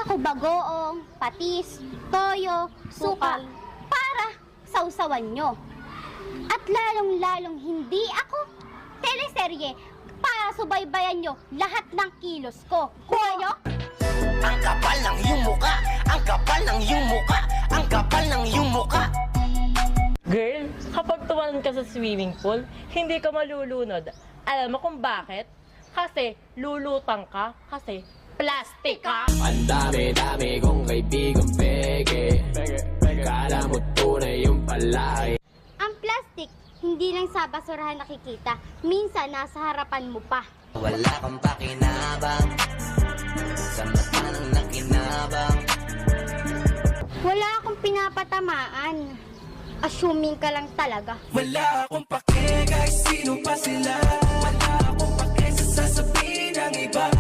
Ako bagoong, patis, toyo, suka, para sausawan nyo. At lalong-lalong hindi ako teleserye para subaybayan nyo lahat ng kilos ko. Kuha nyo? Ang kapal ng iyong muka, ang kapal ng iyong muka, ang kapal ng iyong muka. Girl, kapag tumalon ka sa swimming pool, hindi ka malulunod. Alam mo kung bakit? Kasi lulutang ka, kasi plastic ka. Ang dami-dami kong kaibigang peke. Kala mo tunay yung palay. Ang plastic, hindi lang sa basurahan nakikita. Minsan, nasa harapan mo pa. Wala kang pakinabang, sa mata ng nakinabang. Wala akong pinapatamaan. Assuming ka lang talaga. Wala akong pake kahit sino pa sila. Wala akong pake sa sasabihin ng iba.